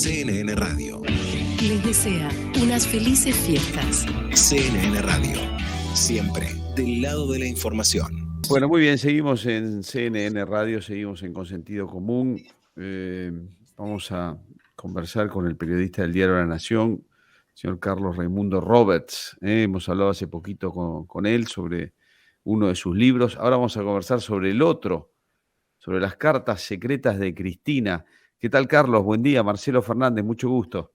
CNN Radio. Les desea unas felices fiestas. CNN Radio, siempre del lado de la información. Bueno, muy bien, seguimos en CNN Radio, seguimos en Consentido Común. Vamos a conversar con el periodista del diario La Nación, señor Carlos Raimundo Roberts. Hemos hablado hace poquito con él sobre uno de sus libros. Ahora vamos a conversar sobre el otro, sobre las cartas secretas de Cristina. ¿Qué tal, Carlos? Buen día. Marcelo Fernández, mucho gusto.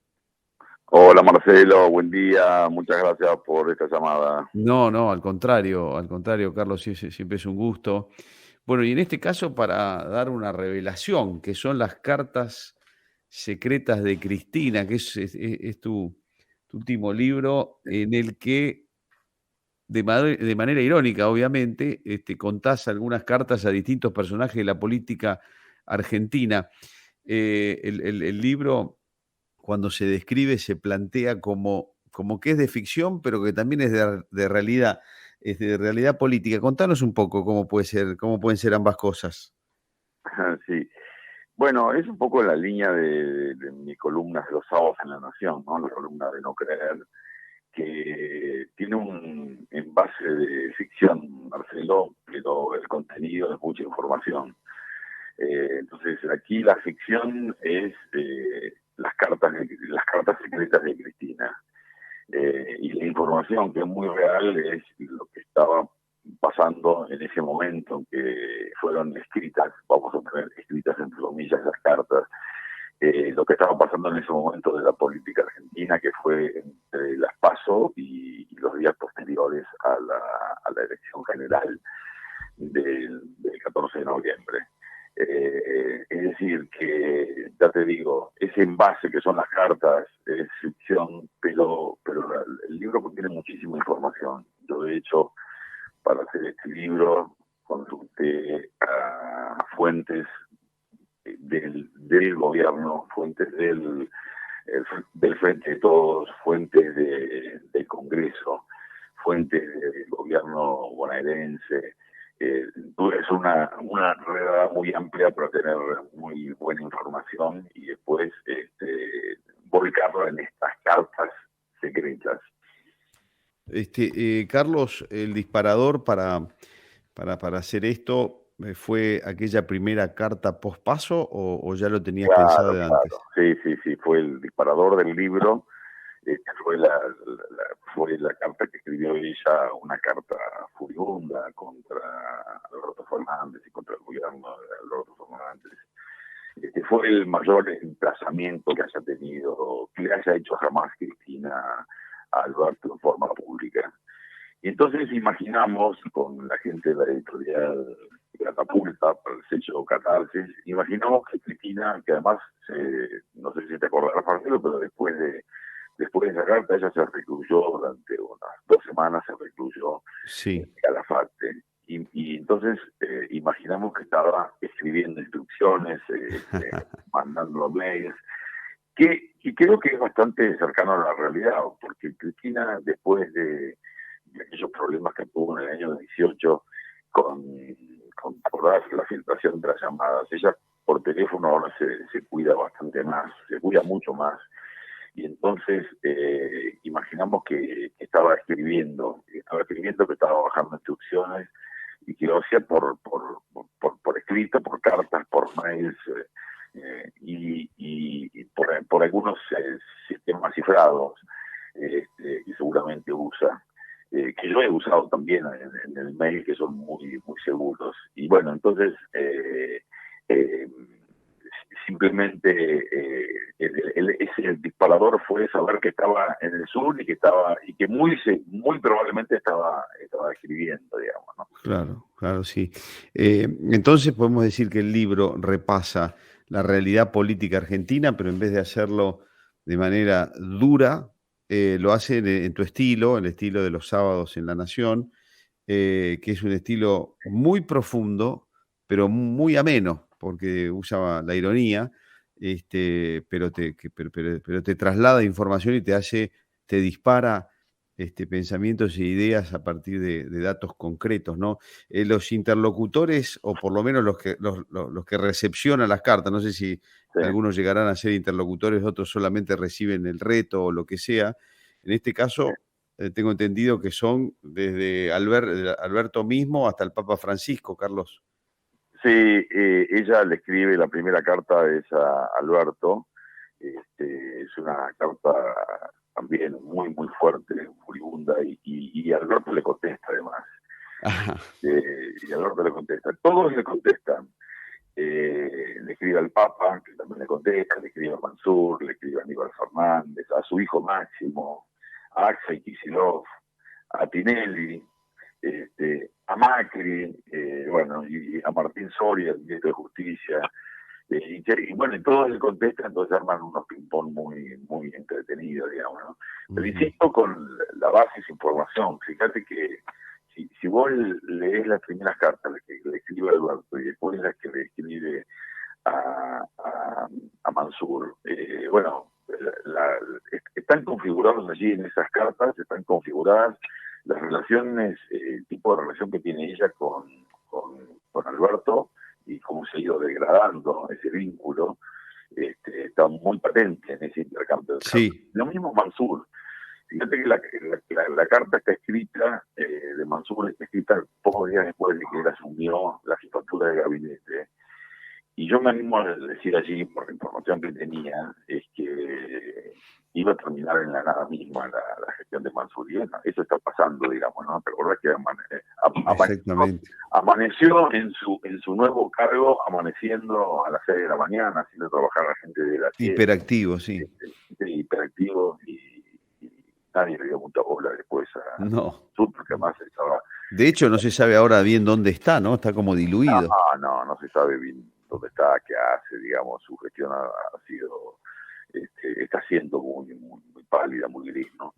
Hola Marcelo, buen día, muchas gracias por esta llamada. No, al contrario, Carlos, siempre es un gusto. Bueno, y en este caso para dar una revelación, que son las cartas secretas de Cristina, que es tu último libro, en el que, de manera irónica, obviamente, contás algunas cartas a distintos personajes de la política argentina. El libro, cuando se describe, se plantea como que es de ficción, pero que también es de realidad, es de realidad política. Contanos un poco cómo pueden ser ambas cosas. Sí, bueno, es un poco la línea de mi columna de los sábados en La Nación, ¿no? La columna de No Creer, que tiene un envase de ficción, Marcelo, pero el contenido es mucha información. Entonces, aquí la ficción es las cartas secretas de Cristina. Y la información, que es muy real, es lo que estaba pasando en ese momento que fueron escritas, vamos a poner escritas entre comillas las cartas, lo que estaba pasando en ese momento de la política argentina, que fue entre las PASO y los días posteriores a la elección general del 14 de noviembre. Es decir, que ya te digo, ese envase que son las cartas es ficción, pero el libro contiene muchísima información. Yo, de hecho, para hacer este libro consulté a fuentes del gobierno, fuentes del Frente de Todos, fuentes del Congreso, fuentes del gobierno bonaerense. Es una redada muy amplia para tener muy buena información y después volcarlo en estas cartas secretas. Carlos, el disparador para hacer esto fue aquella primera carta pospaso o ya lo tenías pensado de antes. Sí, fue el disparador del libro. Fue la carta que escribió ella, una carta furibunda contra Alberto Fernández y contra el gobierno de Alberto Fernández. Fue el mayor emplazamiento que haya tenido, que le haya hecho jamás Cristina a Alberto en forma pública. Y entonces imaginamos, con la gente de la editorial Catapulta, para el sello Catarsis, imaginamos que Cristina, que además, no sé si te acordarás, Marcelo, pero después de esa carta ella se recluyó durante unas 2 semanas, se recluyó en Calafate. Y entonces imaginamos que estaba escribiendo instrucciones, mandando mails, y creo que es bastante cercano a la realidad, porque Cristina, después de aquellos problemas que tuvo en el año 18 con acordás, la filtración de las llamadas, ella por teléfono ahora se cuida bastante más, se cuida mucho más. Y entonces imaginamos que estaba escribiendo, que estaba bajando instrucciones y que lo hacía por escrito, por cartas, por mails y por algunos sistemas cifrados que seguramente usa, que yo he usado también en el mail, que son muy, muy seguros. Y bueno, entonces simplemente ese disparador fue saber que estaba en el sur y que muy probablemente estaba escribiendo, digamos, ¿no? Claro, sí. Entonces podemos decir que el libro repasa la realidad política argentina, pero en vez de hacerlo de manera dura, lo hace en tu estilo, el estilo de los sábados en La Nación, que es un estilo muy profundo, pero muy ameno, porque usa la ironía, pero te traslada información y te dispara pensamientos e ideas a partir de datos concretos, ¿no? Los interlocutores, o por lo menos los que recepcionan las cartas, no sé si Sí. algunos llegarán a ser interlocutores, otros solamente reciben el reto o lo que sea. En este caso, tengo entendido que son desde Alberto mismo hasta el Papa Francisco, Carlos. Sí, ella le escribe la primera carta es a Alberto. Es una carta también muy, muy fuerte, furibunda, y Alberto le contesta además. Y Alberto le contesta. Todos le contestan. Le escribe al Papa, que también le contesta, le escribe a Mansur, le escribe a Aníbal Fernández, a su hijo Máximo, a Axel Kicillof, a Tinelli, a Macri, bueno, y a Martín Soria, el ministro de Justicia, y bueno, y todos le contestan, entonces arman unos ping-pong muy, muy entretenidos, digamos, ¿no? Pero insisto, con la base es información. Fíjate que si vos lees las primeras cartas que le escribe Alberto y después las que le escribe a Mansur, bueno, están configurados allí en esas cartas, están configuradas las relaciones, el tipo de relación que tiene ella con Alberto y cómo se ha ido degradando ese vínculo, está muy patente en ese intercambio de cartas. Sí. Lo mismo Mansur. Fíjate que la carta está escrita, de Mansur está escrita pocos días después de que él asumió la jefatura de gabinete. Y yo me animo a decir allí, por la información que tenía, es que iba a terminar en la nada misma la gestión de Mansur. Y bueno, eso está pasando, digamos, ¿no? ¿Te acordás que amaneció en su nuevo cargo, amaneciendo a las 6 de la mañana, haciendo trabajar a la gente de la 7? Hiperactivo, sí. Hiperactivo, y nadie le dio mucha bola después a Mansur, porque además estaba... De hecho, no se sabe ahora bien dónde está, ¿no? Está como diluido. No se sabe bien dónde está, qué hace, digamos, su gestión ha sido, está siendo muy, muy, muy pálida, muy gris, ¿no?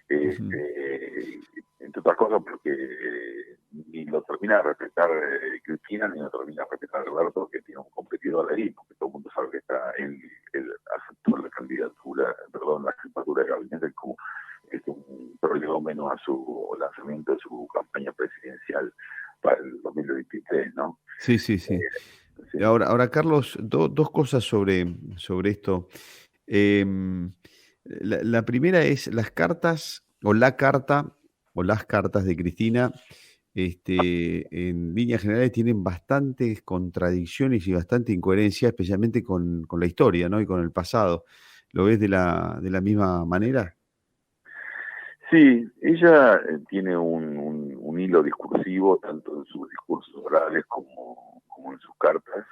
Entre otras cosas porque ni lo termina de respetar Cristina, ni lo termina de respetar Alberto, que tiene un competidor ahí, porque todo el mundo sabe que está él aceptó la candidatura, la jefatura de gabinete como un prolegómeno a su lanzamiento de su campaña presidencial para el 2023, ¿no? Sí. Sí. Ahora, Carlos, dos cosas sobre esto. La primera es las cartas, o la carta, o las cartas de Cristina, en líneas generales tienen bastantes contradicciones y bastante incoherencia, especialmente con la historia, ¿no? Y con el pasado. ¿Lo ves de la misma manera? Sí, ella tiene un hilo discursivo, tanto en sus discursos orales como en sus cartas,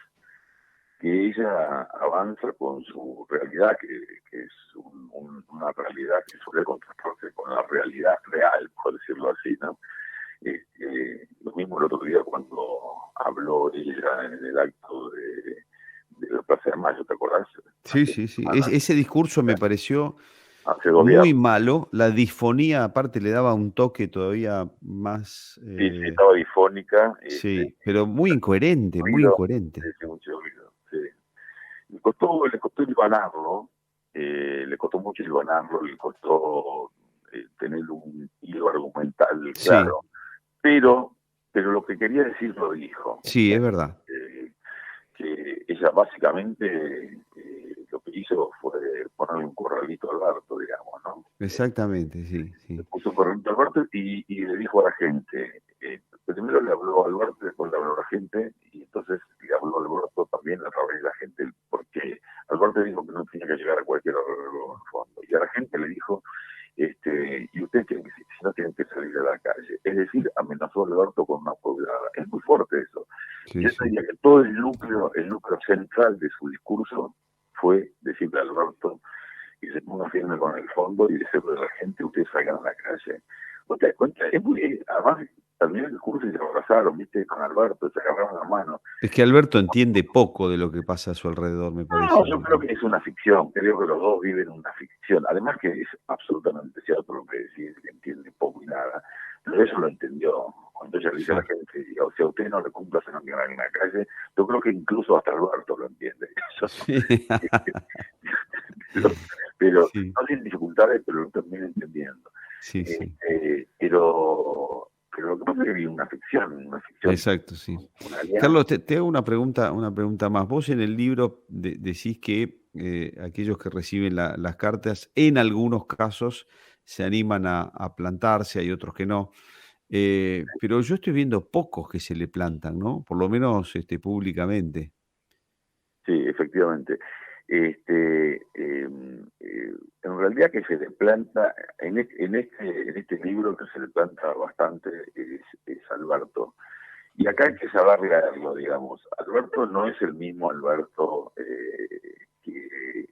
que ella avanza con su realidad, que es una realidad que suele contrastarse con la realidad real, por decirlo así, ¿no? Lo mismo el otro día cuando habló ella en el acto de la Plaza de Mayo, ¿te acordás? Sí. Ese discurso me pareció muy malo. La disfonía, aparte, le daba un toque todavía más... Sí, estaba difónica. Sí, pero muy incoherente, Sí. Le costó hilvanarlo, le costó mucho hilvanarlo, le costó tener un hilo argumental claro, pero lo que quería decir lo dijo. Sí, es verdad. Que ella básicamente lo que hizo fue ponerle un corralito a Alberto, digamos, ¿no? Exactamente, sí. Le puso un corralito a Alberto y le dijo a la gente, primero le habló a Alberto, después le habló a la gente, y entonces le habló a Alberto también a través de la gente, porque Alberto dijo que no tenía que llegar a cualquier arreglo en el fondo, y a la gente le dijo, y ustedes tienen que, si no tienen que salir a la calle. Es decir, amenazó a Alberto con una poblada. Es muy fuerte eso. Yo diría que todo el núcleo central de su discurso fue decirle a Alberto que se ponga firme con el fondo y decirle a la gente, ustedes salgan a la calle. ¿Vos te das cuenta? Es muy, además, terminó el discurso y se abrazaron, ¿viste? Con Alberto, se agarraron la mano. Es que Alberto entiende poco de lo que pasa a su alrededor, me parece. No, yo creo que es una ficción, creo que los dos viven una ficción. Además que es absolutamente cierto lo que decís, que entiende poco y nada. Pero eso lo entendió. Cuando ella le dice a la gente, o sea, a usted no le cumpla se no quedan en la calle, yo creo que incluso hasta Alberto lo entiende. pero no tiene dificultades, pero lo termina entendiendo. Sí, sí. Pero lo que pasa es que hay una ficción, Exacto, sí. una alianza. Carlos, te hago una pregunta más. Vos en el libro decís que aquellos que reciben las cartas, en algunos casos, se animan a plantarse, hay otros que no. Pero yo estoy viendo pocos que se le plantan, ¿no? Por lo menos públicamente. Sí, efectivamente. En realidad que se le planta, en este libro que se le planta bastante es Alberto. Y acá hay que saber leerlo, digamos. Alberto no es el mismo Alberto que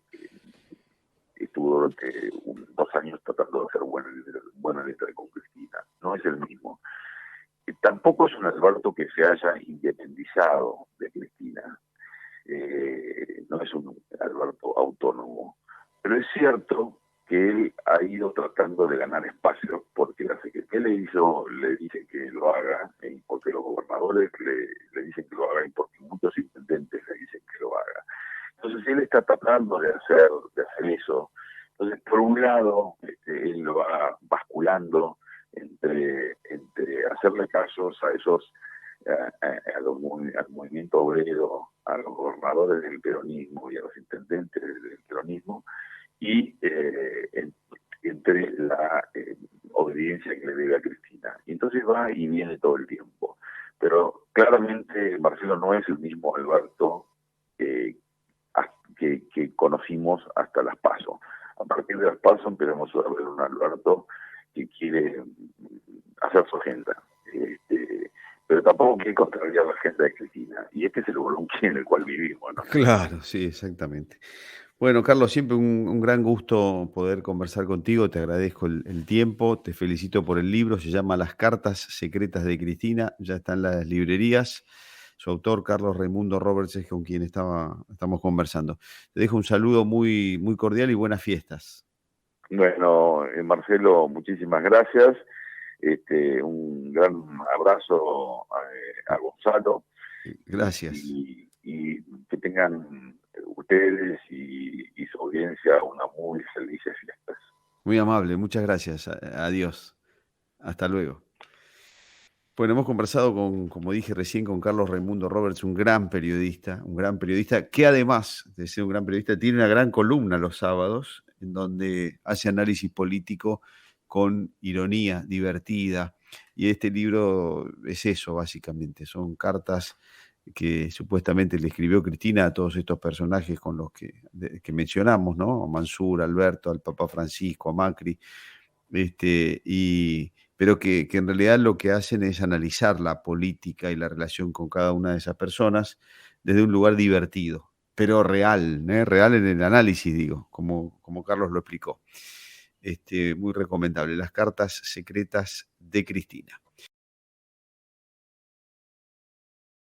estuvo durante 2 años tratando de hacer buena letra con Cristina. No es el mismo. Tampoco es un Alberto que se haya independizado de Cristina. No es un Alberto autónomo, pero es cierto que él ha ido tratando de ganar espacio porque la Secretaría le dice que lo haga, y porque los gobernadores le dicen que lo haga, y porque muchos intendentes le dicen que lo haga. Entonces él está tratando de hacer eso. Entonces, por un lado, él lo va basculando entre hacerle casos a esos al movimiento obrero, a los gobernadores del peronismo y a los intendentes del peronismo, y entre la obediencia que le debe a Cristina. Y entonces va y viene todo el tiempo. Pero claramente Marcelo no es el mismo Alberto que conocimos hasta las PASO. A partir de las PASO empezamos a ver un Alberto que quiere hacer su agenda. Pero tampoco quiere contrariar la agenda de Cristina. Y este es el bolonquín en el cual vivimos, ¿no? Claro, sí, exactamente. Bueno, Carlos, siempre un gran gusto poder conversar contigo. Te agradezco el tiempo, te felicito por el libro. Se llama Las cartas secretas de Cristina. Ya está en las librerías. Su autor, Carlos Raimundo Roberts, es con quien estamos conversando. Te dejo un saludo muy, muy cordial y buenas fiestas. Bueno, Marcelo, muchísimas gracias. Un gran abrazo a Gonzalo. Gracias. Y que tengan ustedes y su audiencia una muy felices fiestas. Muy amable, muchas gracias. Adiós. Hasta luego. Bueno, hemos conversado como dije recién, con Carlos Raimundo Roberts, un gran periodista que además de ser un gran periodista, tiene una gran columna los sábados, en donde hace análisis político con ironía, divertida. Y este libro es eso, básicamente. Son cartas que supuestamente le escribió Cristina a todos estos personajes con los que mencionamos, ¿no? A Mansur, a Alberto, al Papa Francisco, a Macri. Pero que en realidad lo que hacen es analizar la política y la relación con cada una de esas personas desde un lugar divertido, pero real, ¿eh? Real en el análisis, digo, como Carlos lo explicó. Muy recomendable, Las cartas secretas de Cristina.